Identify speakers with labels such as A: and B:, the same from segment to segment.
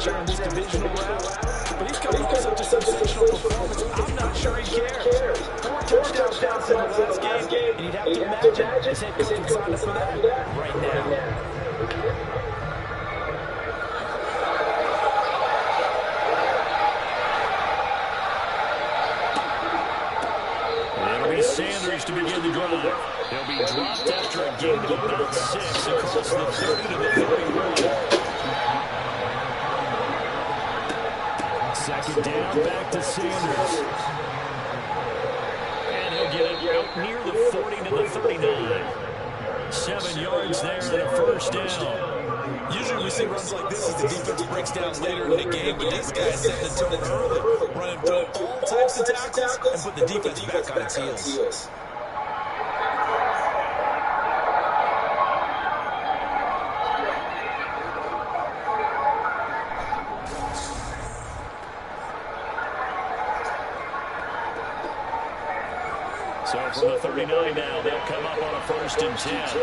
A: here in this divisional round, but he's coming off such a sensational performance, I'm not sure he cares. 4 touchdown passes in the last game, and you'd have to imagine his head coach would sign up for that right now.
B: Sanders to begin the drive. He'll be dropped after a gain of about 6 across the 30 to the 31. Second down, back to Sanders. And he'll get it out near the 40 to the 39. 7 yards there and a first down.
A: Usually we see runs like this as the defense breaks down later in the game, but this guy's setting the tone early, running through all types of tackles and put the defense back on its heels.
B: So from the 39 now, they'll come up on a 1st and 10.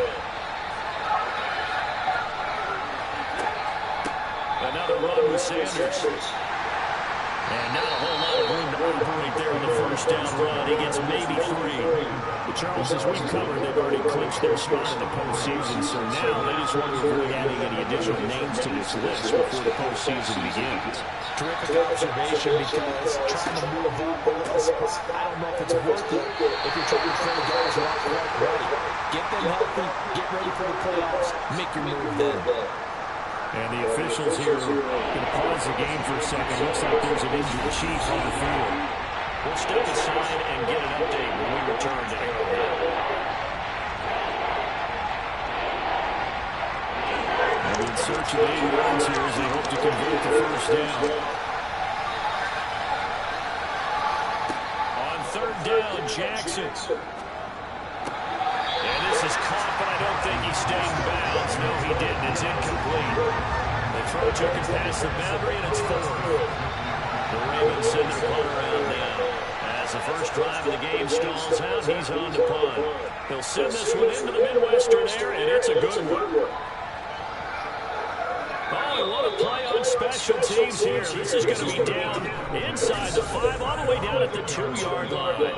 B: Another run with Sanders. And not a whole lot of room to operate there in the first down run. He gets maybe 3. But Charles, as we've covered, they've already clinched their spot in the postseason. So now they just want to avoid adding any additional names to this list before the postseason begins.
A: Terrific observation, because trying to move up a little, I don't know if it's worth it if you're trying to play guys who aren't quite ready. Get them healthy, get ready for the playoffs, make your move then.
B: And the officials here are going to pause the game for a second. Looks like there's an injured Chief on the field. We'll step aside and get an update when we return to Arrowhead. They're in search of 8 runs here as they hope to convert the first down. On 3rd down, Jackson. And this is caught, but I don't think he stayed in bounds. No, he didn't. It's incomplete. The throw took it past the boundary, and it's 4. The Ravens send their punter out now. As the first drive of the game stalls out, he's on to punt. He'll send this one into the Midwestern area, and it's a good one. Oh, and what a play on special teams here. This is going to be down inside the 5, all the way down at the 2-yard line.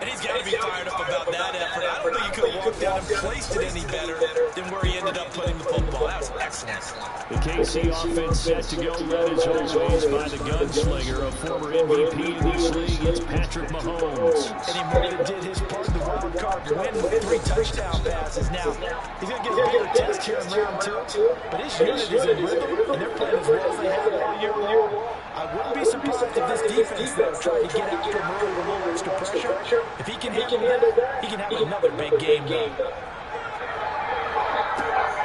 A: And he's got to be fired up about that effort. I don't think he could have walked down and placed it any better than where he ended up putting the football. That was excellent.
B: The KC offense set to go, led as always by the gunslinger, a former MVP in this league. It's Patrick Mahomes.
A: And he more than did his part in the wild card win with 3 touchdown passes. Now, he's going to get a bigger test here in round 2, but his unit is in rhythm, and they're playing as well as they have all year long. I wouldn't be surprised if this defense, though, tried to get after him early with a little extra pressure. If he can handle that, he can have another big game, though.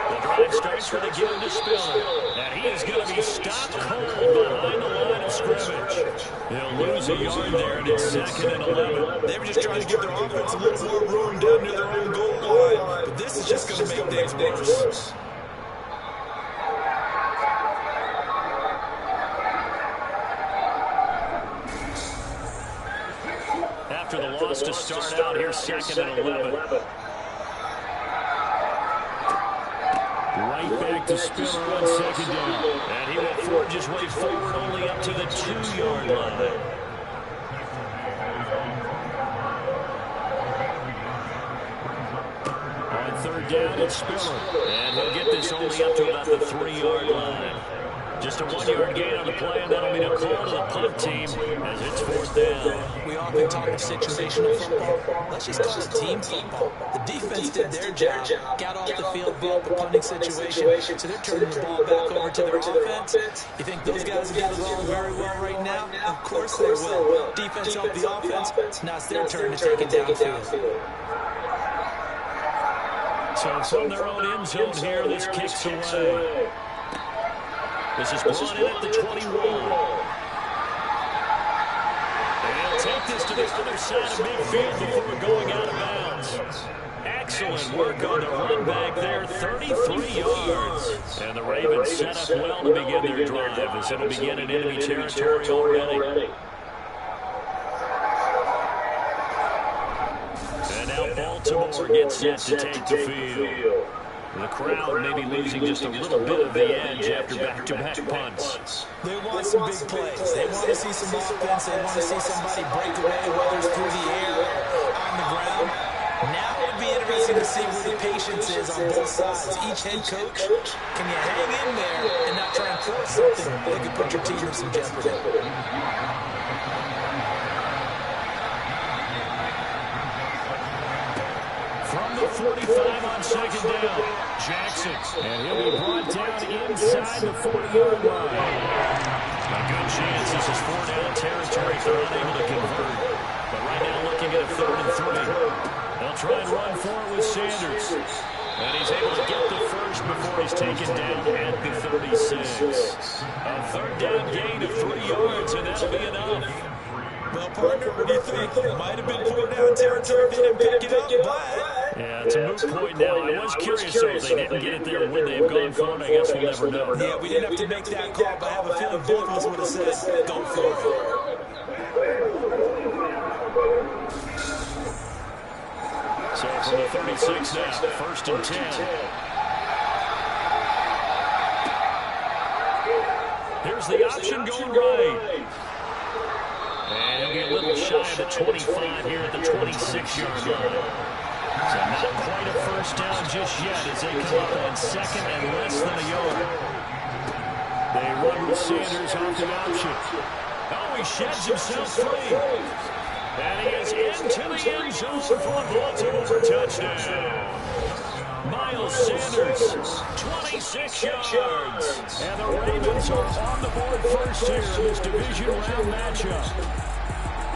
B: The drive starts with a give to Spiller. And he is going to be stopped cold behind the line of scrimmage. They'll lose a yard there, and it's 2nd and 11.
A: They were just trying to give their offense a little more room down near their own goal line. But this is just going to make things worse.
B: After the loss to start out here, 2nd and 11. Right back to Spiller on 2nd down. And he will forge his way forward only up to the 2-yard line. On 3rd down, it's Spiller. And he'll get this only up to about the 3-yard line. Just a 1-yard gain on the play, and that'll be a call to the punt team as it's 4th down.
A: We often talk of situational football. Let's just call it team football. The defense did their job, got off the field, built the punting situation, so they're turning the ball back over to their offense. You think those guys will get along very well right now? Of course they will. Defense helped the offense. Now it's their turn to take it downfield.
B: So from their own end zone here, this kicks away. This is brought in at the 21. They'll take this to the other side of midfield before going out of bounds. Excellent work on the run back there, 33 yards. And the Ravens set up well to begin their drive as it'll begin in enemy territory already. And now Baltimore gets set to take the field. The crowd may be losing just a little bit of the edge after back-to-back punts.
A: They want some big plays. They want to see some offense. They want to see somebody break away, whether it's through the air or on the ground. Now it would be interesting to see where the patience is on both sides. Each head coach, can you hang in there and not try and force something that could put your team in some jeopardy?
B: From the 45 on second down, Jackson. And he'll be brought down inside the 40-yard line. A good chance this is 4-down territory if they're unable to convert. But right now looking at a 3rd and 3. They'll try and run for it with Sanders. And he's able to get the first before he's taken down at the 36. A 3rd down gain of 3 yards, and that'll be enough.
A: Well, partner, what do you think? It might have been 4-down territory if they didn't pick it up, but...
B: Yeah, it's a moot point now. I was curious if they didn't get it there, would they have gone for it? I guess we'll never know.
A: Yeah, we didn't have to make that call, but I have a feeling both of us would have said, go for it.
B: So from the 36 now, 1st and 10. Here's the option going right. And he'll be a little shy of the 25 here at the 26-yard line. So not quite a 1st down just yet as they come up on 2nd and less than a yard. They run with Sanders off the option. Oh, he sheds himself free. And he is into the end zone for a Baltimore touchdown. Miles Sanders, 26 yards. And the Ravens are on the board first here in this division round matchup.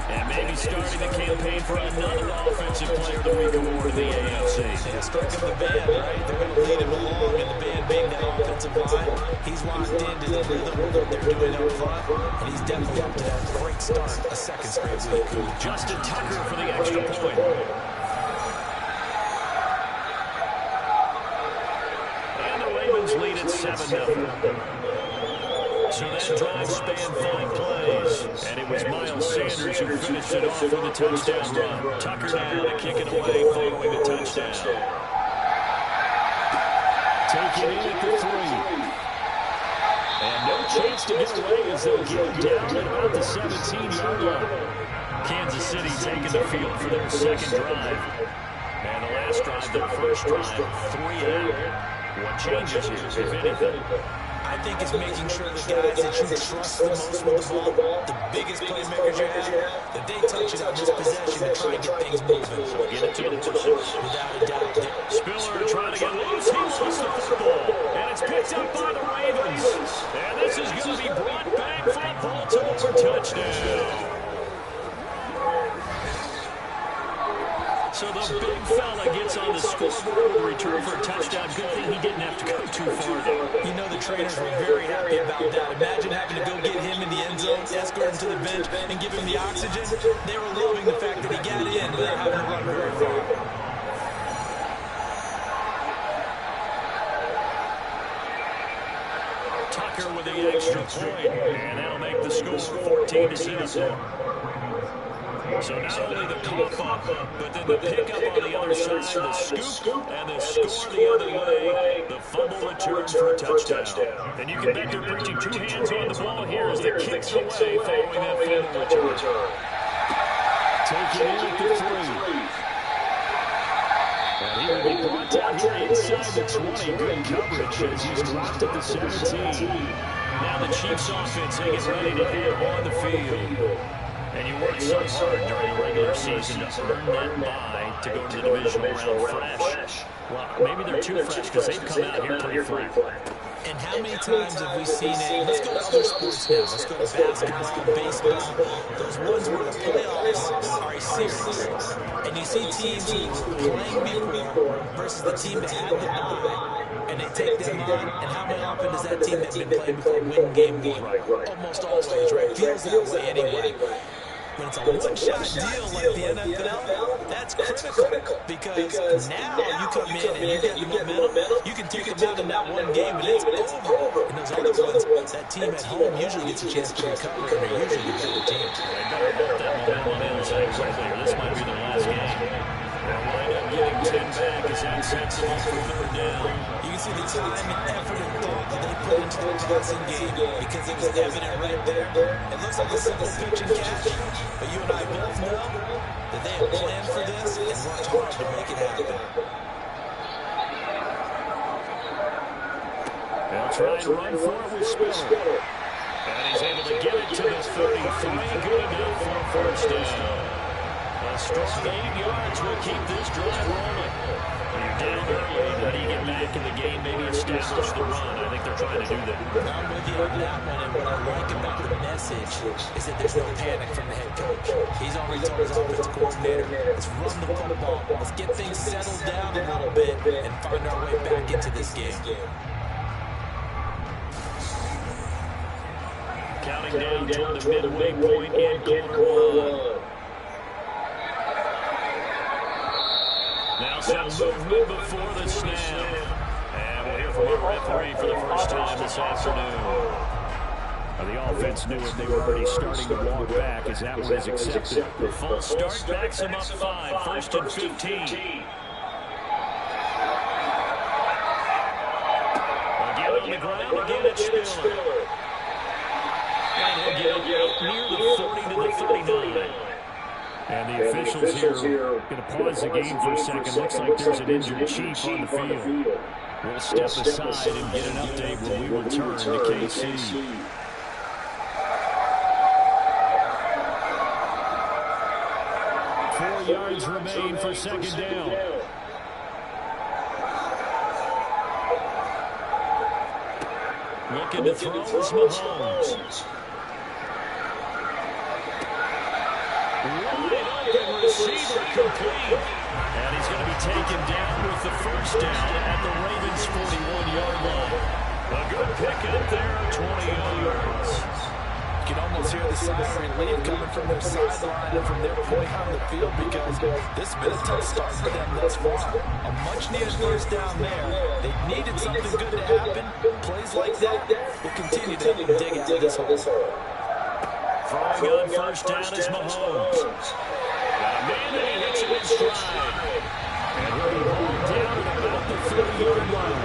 B: And maybe starting the campaign for another Offensive Player of the Week award in the AFC.
A: Yeah, striking the band, right? They're going to lead him along, and the band being that offensive line. He's locked into the rhythm of what they're doing up front, and he's definitely up to that great start, a 2nd straight week.
B: Justin Tucker for the extra point. And the Ravens lead at 7-0. So that drive spanned 5 plays, and it was Miles Sanders who finished it off with a touchdown run. Tucker now to kick it away following the touchdown. Take it in at the 3. And no chance to get away as they'll get down at about the 17-yard line. Kansas City taking the field for their 2nd drive. And the last drive, their 1st drive, 3 out. What changes here, if anything?
A: I think it's making sure the guys that you trust the most with the ball, the biggest playmakers you have, that they touch it on this possession and try and get things moving.
B: Get it to the horses.
A: Without a doubt.
B: Spiller trying to get loose. He lost the football. And it's picked up by the Ravens. And this is going to be brought back for a Baltimore touchdown. So the big fella gets on the scoreboard to return for a touchdown. Good thing he didn't have to go too far there.
A: You know the trainers were very happy about that. Imagine having to go get him in the end zone, escort him to the bench, and give him the oxygen. They were loving the fact that he got in without having to run very far.
B: Tucker with the extra point, and that'll make the score 14-7. So not only the pop-up, but then the pickup on the other side, the scoop, and the score the other way, the fumble return for a touchdown. And you can bet they're preaching 2 hands on the ball here as the kicks away following that fumble return. Take it in at the 3. And he will be brought down here inside the 20. Good coverage as he's dropped at the 17. Now the Chiefs offense, they get ready to head on the field. And you work so hard during the regular season to earn that bye to go to the divisional round fresh. Well, maybe they're too fresh because they've come out here pretty flat.
A: And how many times have we seen it? Let's go to other sports now. Let's go to basketball, baseball. Those ones where the playoffs are a series. And you see teams playing before versus the team that had the bye. And they take them on. And how often does that team that's been playing before win game 1? Almost always, right? Feels that way anyway. When it's a one-shot deal like the NFL, that's critical because now you come in and you get the momentum. You can take them out in that one game and it's over. And those other ones, that team at home usually gets a chance to recover and they're usually the better team.
B: They better put that momentum in and say, this might be the last game. They'll wind up getting 10 back as that sets them up for third down.
A: You can see the time and effort and thought that they put into the passing game because it was evident right there. It looks like a simple pitch and catch, but you and I both know that they have planned for this and worked hard to make it happen.
B: They'll try and run for it with Spiller. And he's able to get it to the 33. Good enough for a first down. A strong 8 yards will keep this drive rolling. You're down early. How do you get back in the game? Maybe establish the run. I think they're trying to do that.
A: I'm with you on that one, and what I like about the message is that there's no panic from the head coach. He's already told his offensive coordinator, let's run the football. Let's get things settled down a little bit and find our way back into this game.
B: Counting down toward the midway point in quarter 1. Now some movement before the snap. And we'll hear from our referee for the first time this afternoon. The offense knew it. They were already starting to walk back as that one is accepted. The false start backs them up 5. First and 15. Again on the ground. Again it's Spiller. And he'll get out near the 40 to the 39. And the officials here going to pause the game for a second. Looks like there's an injured chief on the field. We'll step aside and get an update when we return to KC. 4 yards remain for second down. Looking to throw is Mahomes. Wide open receiver complete. And he's going to be taken down with the first down at the Ravens' 41-yard line. A good pickup there, 20 yards.
A: You can almost hear the siren lead coming from their sideline and from their point on the field because this has been a tough start for them thus far. A much-needed first down there. They needed something good to happen. Plays like that will continue to dig out of this hole.
B: Throwing on first down is Mahomes. Got a man and he hits it in stride. And he'll be hauled down at about the 30-yard line.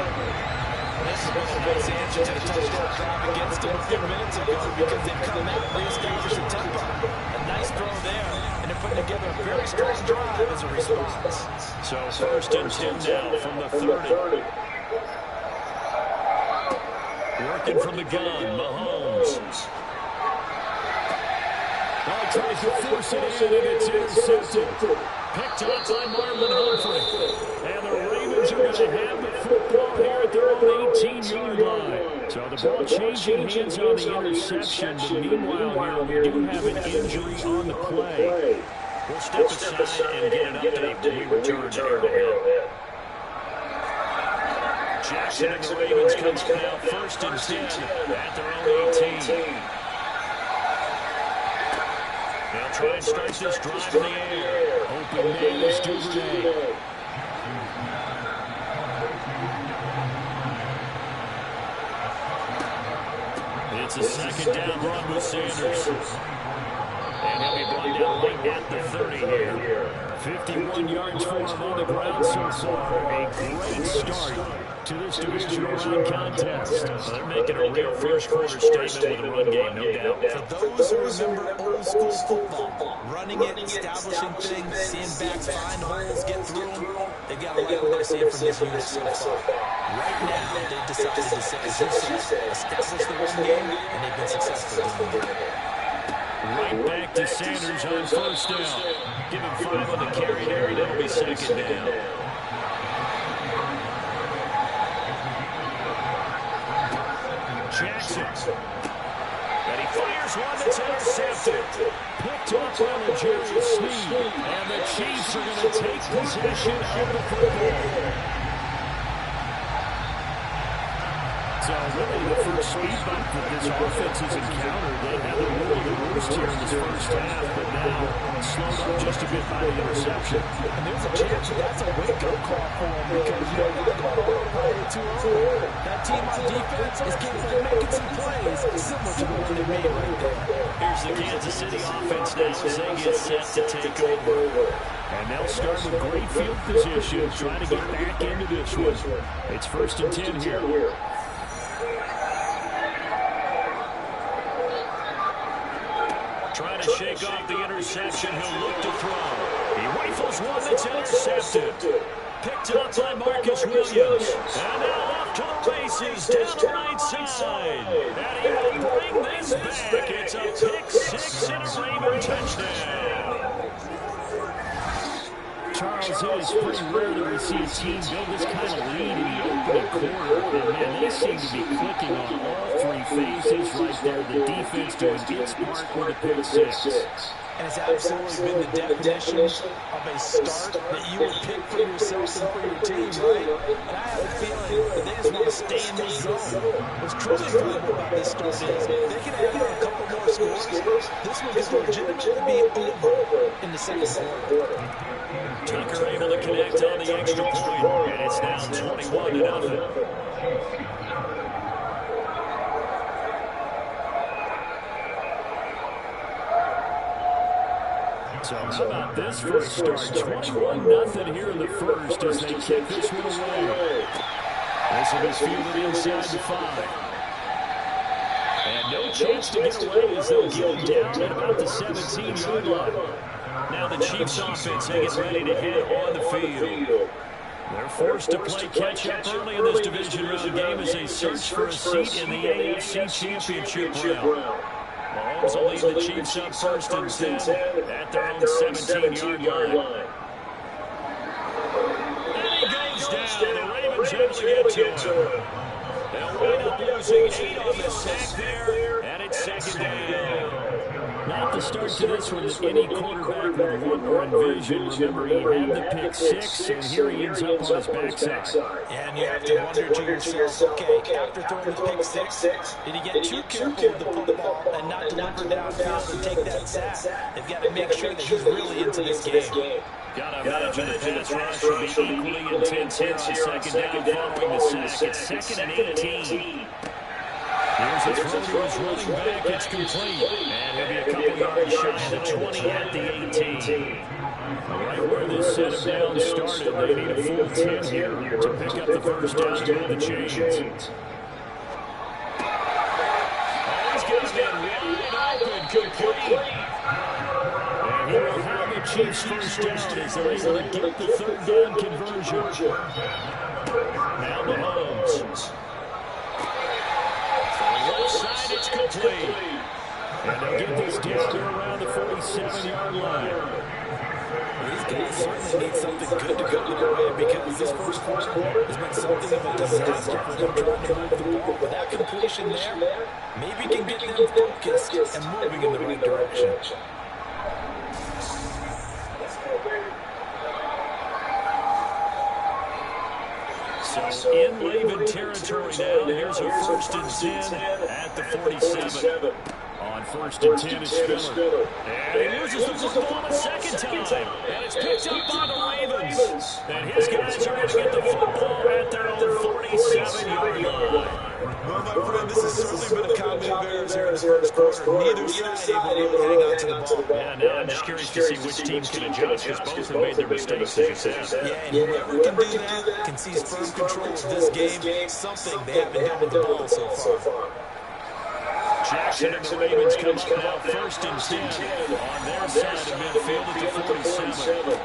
A: This has been a nice answer to the touchdown drive against them a few minutes ago because they've come out and reestablished the tempo. A nice throw there, and they're putting together a very strong drive as a response.
B: So first and 10 now from the 30. Working from the gun, Mahomes. Tries to force it in, and it's intercepted. Picked up by Marlon Humphrey. And the Ravens are going to have the football here at their own 18-yard line. So the ball changing hands on the interception. But meanwhile, here we do have an injury on the play. We'll step aside and get an update when we return to Arrowhead. Jackson and the Ravens come up now first and 10 at their own 18. They'll try and start this drive in the air. Open man is Duvernay. It's a second down run with Sanders. And he'll be brought down late at the 30 here. 51 yards for him on the ground so far. A great start to this divisional round contest. They're making a real first-quarter statement with a run game, no doubt.
A: For those who remember old-school football, running it, establishing things, seeing backs find holes, get through them, they've got to like what they're seeing from this unit so far. Right now, they've decided to say, as you said, establish the run game, and they've been successful doing that.
B: Right back to Sanders on first down. Give him 5 on the carry there, and that'll be second down. Jackson. And he fires one that's intercepted. Picked up by L'Jarius Sneed. And the Chiefs are going to take possession of the football. So really the first speed bump that this offense has encountered. They've had the rule of the roost here in this first half, but now slowed up just a bit by the interception.
A: And there's a chance that's a wake-up call for them because, you know, they're going to overplay it too early. That team on defense is capable of making some plays similar to the one they made right there.
B: Here's the Kansas City offense now as they get set to take over. And they'll start with great field position, trying to get back into this one. It's 1st and 10 here. Trying to shake off the interception. He'll look to throw. He rifles one that's intercepted. Picked up by Marcus Williams. And now off to the races down the right side. And he will bring this back. It's a pick six and a Raven touchdown. Charles, it is pretty rare that we see a team build this kind of lead in the opening quarter. And, man, they seem to be clicking on all three phases right there. The defense doing its part with a pick six.
A: And it's absolutely been the definition of a start that you would pick for yourself and for your team, right? And I have a feeling that they just want to stay in this zone. What's truly incredible about this start is they can add on a couple more scores. This one could legitimately be over in the second quarter.
B: Tucker able to connect on the extra point, and it's now 21-0. So how about this first start? 21-0 here in the first as they kick this one away. This will be fielded inside the 5. And no chance to get away as they'll get him down at about the 17-yard line. Now the Chiefs offense, they get ready to head on the field. They're forced to play catch-up early in this division round game as they search for a seat in the AFC Championship round. Mahomes will lead the Chiefs up 1st and 10 at their own 17-yard line. And he goes down. The Ravens able to get to him. They'll wind up losing 8 on the sack there, and it's 2nd down. Not the start to this one that any quarterback would want or envision. Remember, he had the pick six, and here he ends up on his backside.
A: And you have to wonder to yourself, okay, after throwing the pick six, did he get too careful with the football and not deliver downfield and take that sack? They've got to make sure that he's really into this game.
B: Gotta imagine the pass rush will be equally intense here on 2nd down following the sack. It's 2nd and 18. Here's a throw to his running back. It's complete. And he'll be a couple yards shy of the 20 at the 18. Right where this set of downs started, they need a full 10 here to pick up the first down and move the chains. Oh, he's got him in wide open, complete. And he will have the Chiefs first down as they're able to get the 3rd down conversion. Now Mahomes. Side, it's complete. And they'll get this down to around the 47-yard line.
A: These guys certainly need something good to go their way because this first quarter has been something of a disaster for them trying to move the ball. But that completion there maybe can get them focused and moving in the right direction.
B: So in Raven territory now, here's a 1st and 10 at the 47. On 1st and 10 is Spiller. And he loses the football a second time. And it's picked up by the Ravens. And his guys are going to get the football at their own 47-yard line.
A: Well, my friend, this has certainly been a comedy of errors here in this first quarter. Neither side able to really hang on to the ball.
B: Yeah, now I'm just curious to see which team can adjust because both have made their mistakes, as you said.
A: Yeah, and whoever can do that can seize firm control of this game, something they haven't done with the ball so far.
B: Jackson and the Ravens come up now 1st and 10 on their side of midfield at the 47.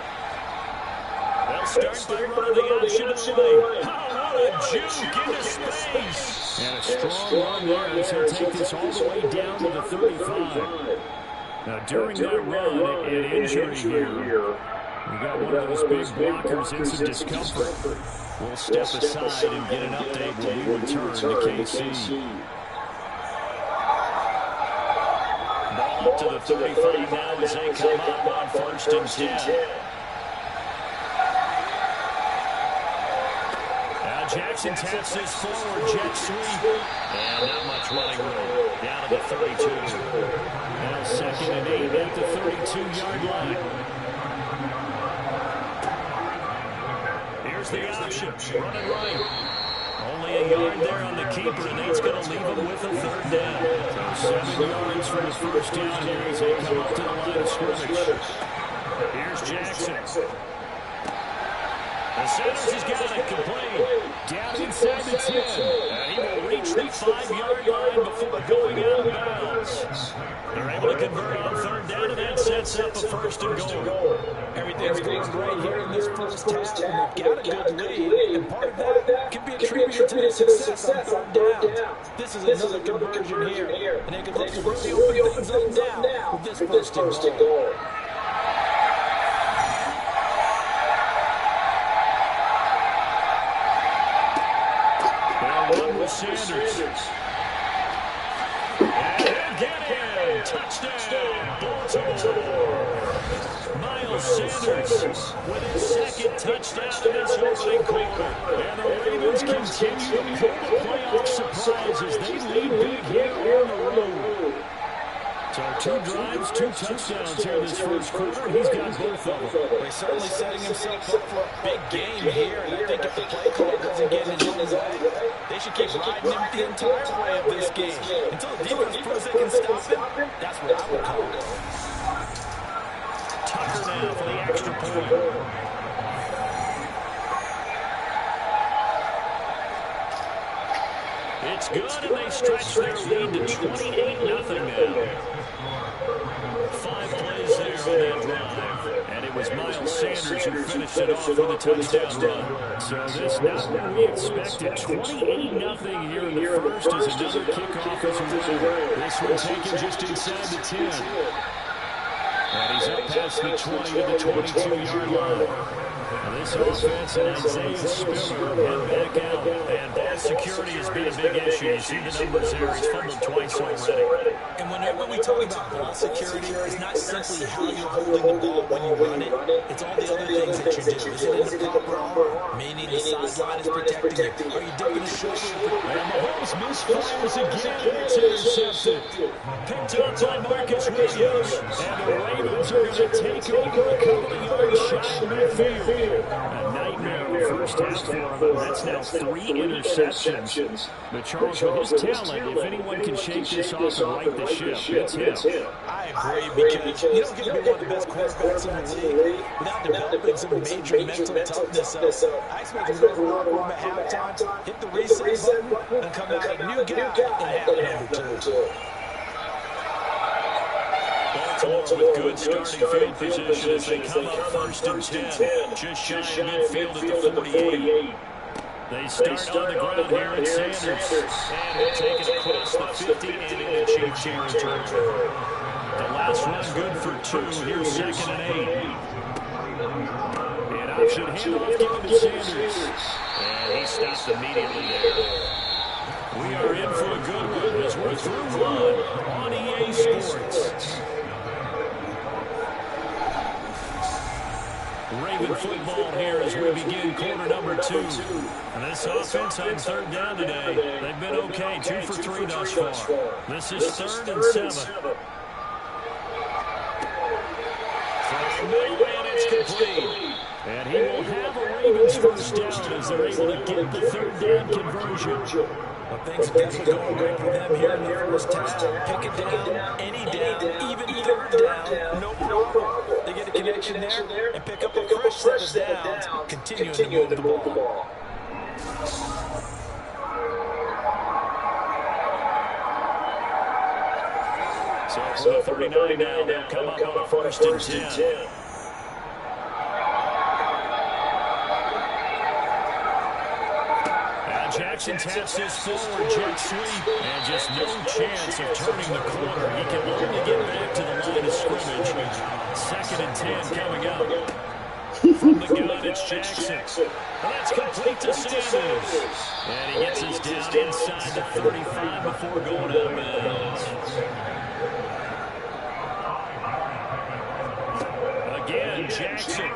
B: They'll start by running the option to the right. Oh, what a juke into space. And a strong run there as he'll take this all the way down to the 35. Now, during that run, an injury here. We got one of those big blockers in some discomfort. We'll step aside and get an update when we return to KC. Ball up to the 35 now as they come up on 1st and 10. Jackson Jackson taps this forward, jet sweep. And not much running room. Down to the 32. Now 2nd and 8 at the 32-yard line. Here's the option. Running right. Only a yard there on the keeper, and that's going to leave him with a 3rd down. So 7 yards for the first down here as they come up to the line of scrimmage. Here's Jackson. The Sanders has got it complete. Down inside the 10. And he will reach the 5-yard line before going out of bounds. They're able to convert on 3rd down, and that sets up a 1st and goal.
A: Everything's going great here in this first half, and they've got a good lead. And part of that can be attributed to their success on 3rd down. This is another conversion here, and they can look to really open things up now with this 1st and goal.
B: Sanders. And he'll get in. Touchdown, Baltimore. Miles Sanders with his 2nd touchdown in this opening quarter. And the Ravens continue to pull the playoff surprise as they lead big here on the road. So 2 drives, 2 touchdowns here in this first quarter. He's got both of them.
A: He's certainly setting himself up for a big game here. And I think if the play call doesn't get in his way, they should keep riding him the entire way of this game. Until the defense proves they can stop him, that's what I would call it.
B: Tucker now for the extra point. It's good, and they stretch their lead to 28-0 now. 5 plays there on that drive, and it was Miles Sanders who finished it off with a touchdown run. So this not what we expected. 28-0 here in the first as another kickoff is away. This one taken just inside the 10. And he's up past the 20 to the 22-yard line. Now this offense and Isaiah Spiller head back out. And ball security has been a big issue. You see the numbers there. He's fumbled twice already.
A: And whenever we talk about ball security, it's not simply how you're holding the ball when you run it. It's all the other things that you do. Is it in the proper arm? Meaning the sideline is protecting you. Are you dipping the shoulder?
B: And Mahomes misfires again. It's intercepted. Picked up by Marcus Williams. And the Ravens are going to take over a couple of yards shy of midfield. A nightmare in the first half for him. That's now 3 interceptions. But Charles, with his talent, if anyone can shake this off and right the ship, it's him.
A: I agree, because you don't get to be one of the best quarterbacks in the league without developing some major mental toughness. I expect him to go to the locker room at halftime, hit the reset button, and come out a new guy in half number 2.
B: Baltimore with good starting field position as they come up 1st and 10. Just shy of midfield at the 48. They start on the ground here at Sanders. And they'll take it across the 50 and into Chiefs territory. The last run good for 2. Here's 2nd and 8. And option handoff given to Sanders. And he stopped immediately there. We are in for a good one as we're through 1 on EA Sports. Raven football here as we begin quarter number 2. And this offense on 3rd down today, they've been okay, 2 for 3 thus far. This is 3rd and 7. From the middle, and it's complete. And he will have a Ravens first down as they're able to get the 3rd down conversion.
A: Well, things are definitely going great for them here in the first half. Pick it down, any down, even 3rd down, no problem. They get a connection there and pick up a fresh set of downs, continuing to move the ball.
B: So 39 now, they'll come up on a 1st and 10. Jackson taps this forward, jet sweep, and just no chance of turning the corner. He can only get back to the line of scrimmage. 2nd and 10 coming up. From the gun, it's Jackson. And that's complete to Sanders. And he gets us down inside the 35 before going out of bounds. Again, Jackson.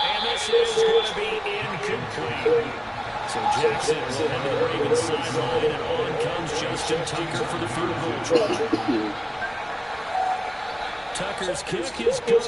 B: And this is going to be incomplete. incomplete. So Jackson will head to the Ravens sideline, and on comes Justin Tucker for the field goal try. Tucker's kick is good,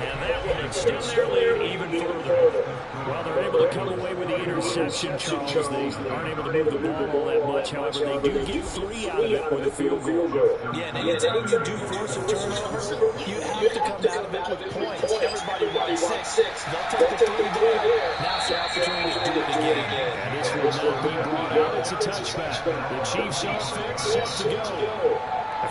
B: and that one extends their lead even further. While they're able to come away with the interception, Charles, they aren't able to move the ball all that much. However, they do get 3 out of it with a field goal.
A: Yeah, and anytime you do force a turnover, you have to come out of it with points. Everybody wants 6. They'll take the 3 there. Now's the opportunity to do it again.
B: And this will not be brought out. It's a touchback. The Chiefs offense set to go.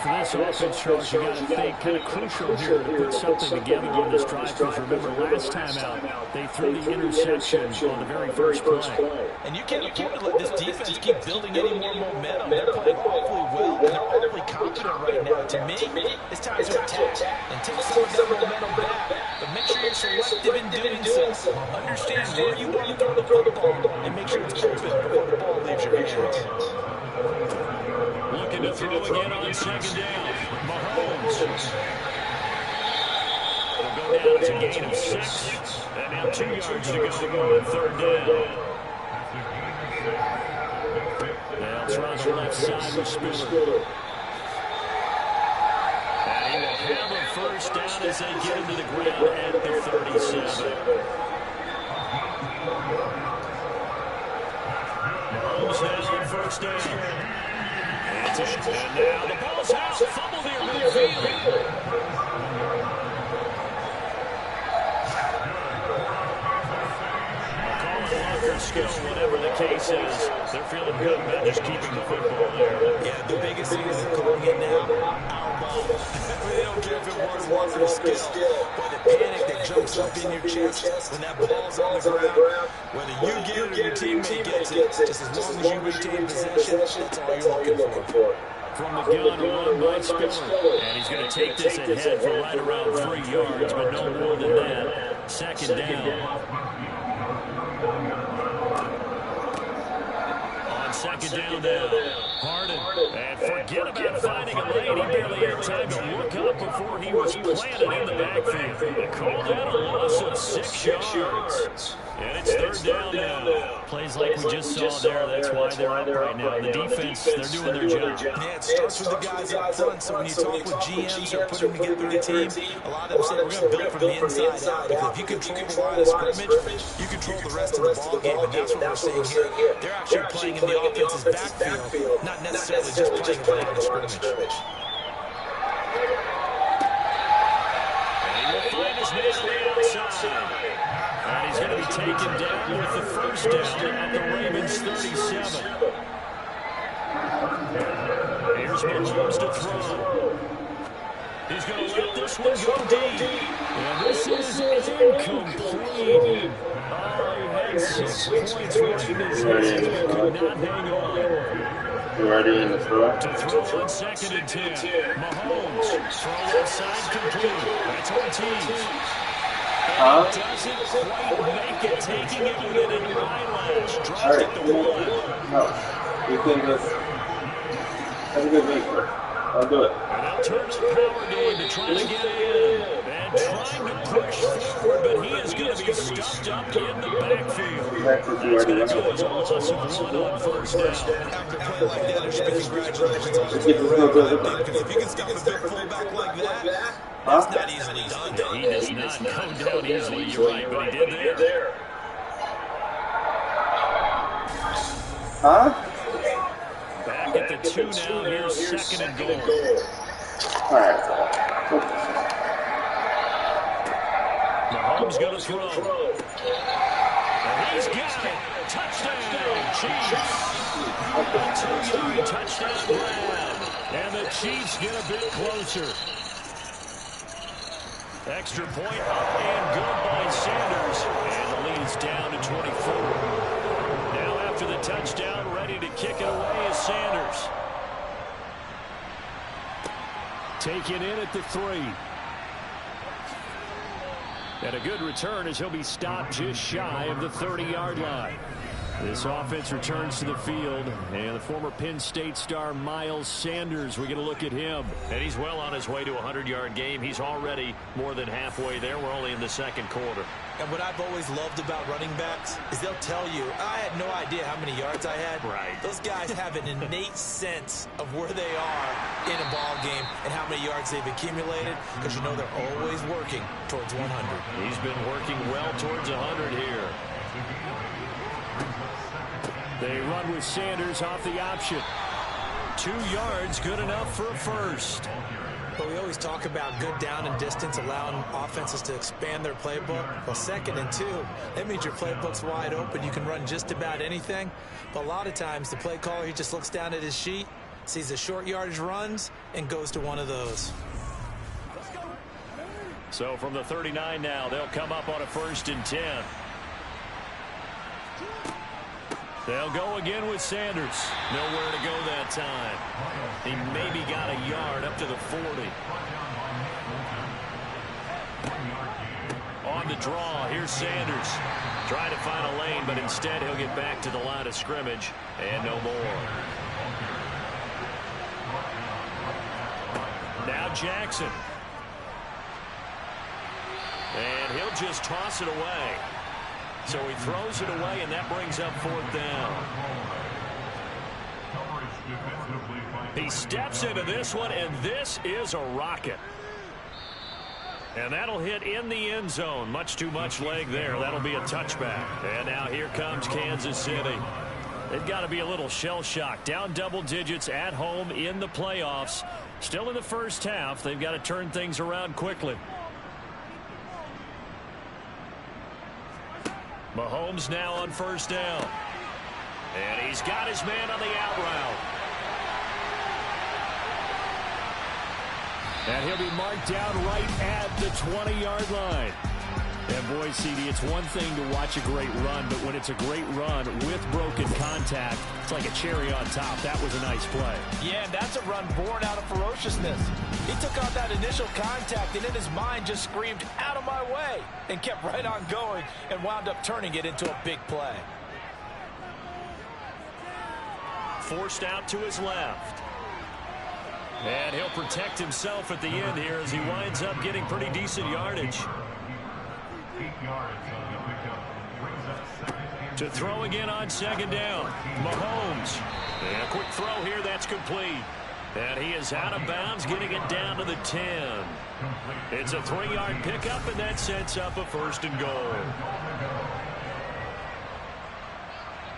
B: For this offense, Charles, you got to think kind of crucial here to put something together on this drive. Because remember, last time out, they threw the interception on the very first play.
A: And you can't afford to let this defense keep building any more momentum. They're playing awfully well, and they're awfully confident right now. To me, it's time to attack and take some of that momentum back. But make sure you're selective in doing so. Understand where you want to throw the football, and make sure it's open before the ball leaves your hands.
B: Looking to throw again on second down. Mahomes. It'll go down as a gain of 6. And now 2 yards to go on third down. Now it's on the left side with Spiller. And he will have a first down as they get into the ground at the 37. Mahomes now on first down. And now the ball's out. Fumble near midfield. Skill, whatever the case is, they're feeling good about just keeping the football there.
A: Yeah, the biggest thing is they're calling it now our ball. They don't care if it was or skill, but the panic that jumps up in your chest when that ball's on the ground, whether you get it or your teammate gets it, just as long as you retain possession, that's all you're looking for.
B: From the gun, a run by Spiller. And he's going to take this ahead for right around 3 yards, but no more than that. Second down. Second down now. Harden. And forget about finding a lane. He barely had time to look up before he was planted in the backfield. They called that a loss of 6 yards. And it's third down now. Plays like we just saw there. That's why they're up right now. The defense, they're doing their job.
A: Yeah, it starts with the guys up front. So when you talk with GMs who are putting together a team, a lot of them say we're going to build from the inside out. Because if you control the line of scrimmage, you control the rest of the ball game. And that's what we're seeing here. They're actually playing in the offense's backfield, not necessarily just playing the line of scrimmage.
B: And he will find his man on the outside. And he's going to be taken down with the first down at the Ravens 37. Here's Mahomes to throw. He's going to let this one go deep. And this is incomplete. Oh, he had 6 points right in his hands, but could not hang on.
C: You ready in the throw?
B: To throw on second and 10. Mahomes, throw inside complete. That's Ortiz. Doesn't quite make it, taking it with an eyelash. Drops it to 1.
C: No, you can just have a good week. I'll do it.
B: And they'll turn to the power game to try to get in. And trying to push forward, but he is going to be stuffed up in the backfield.
C: That's what you
B: It's
C: already
B: going to go
C: know.
B: as a loss of 1 on first down.
A: After playing like that, there should be congratulations on you. Because if you can stop a big fullback like that, that's not easily done.
B: He does not go down easily, you're right, but he did there.
C: Huh?
B: Back at the 2 now, here's second and goal.
C: All right.
B: Mahomes going to throw. And he's got it. Touchdown, Chiefs. A 2-yard touchdown grab. And the Chiefs get a bit closer. Extra point up and good by Sanders. And the lead is down to 24. Now after the touchdown, ready to kick it away is Sanders. Taken in at the 3. And a good return as he'll be stopped just shy of the 30-yard line. This offense returns to the field, and the former Penn State star Miles Sanders, we're going to look at him. And he's well on his way to a 100-yard game. He's already more than halfway there. We're only in the second quarter.
A: And what I've always loved about running backs is they'll tell you, I had no idea how many yards I had.
B: Right.
A: Those guys have an innate sense of where they are in a ball game and how many yards they've accumulated, because you know they're always working towards 100.
B: He's been working well towards 100 here. They run with Sanders off the option. 2 yards, good enough for a first.
A: But we always talk about good down and distance, allowing offenses to expand their playbook. Well, 2nd and 2, that means your playbook's wide open. You can run just about anything. But a lot of times, the play caller, he just looks down at his sheet, sees the short yardage runs, and goes to one of those.
B: So from the 39 now, they'll come up on a 1st and 10. They'll go again with Sanders. Nowhere to go that time. He maybe got a yard up to the 40. On the draw, here's Sanders. Trying to find a lane, but instead he'll get back to the line of scrimmage. And no more. Now Jackson. And he'll just toss it away. So he throws it away, and that brings up 4th down. He steps into this one, and this is a rocket. And that'll hit in the end zone. Much too much leg there. That'll be a touchback. And now here comes Kansas City. They've got to be a little shell-shocked. Down double digits at home in the playoffs. Still in the first half. They've got to turn things around quickly. Mahomes now on 1st down. And he's got his man on the out route. And he'll be marked down right at the 20-yard line. And boy, CD, it's one thing to watch a great run, but when it's a great run with broken contact, it's like a cherry on top. That was a nice play.
A: Yeah, and that's a run born out of ferociousness. He took out that initial contact and in his mind just screamed, out of my way, and kept right on going and wound up turning it into a big play.
B: Forced out to his left. And he'll protect himself at the end here as he winds up getting pretty decent yardage. To throw again on 2nd down. Mahomes. And a quick throw here, that's complete. And he is out of bounds, getting it down to the 10. It's a 3-yard pickup, and that sets up a 1st and goal.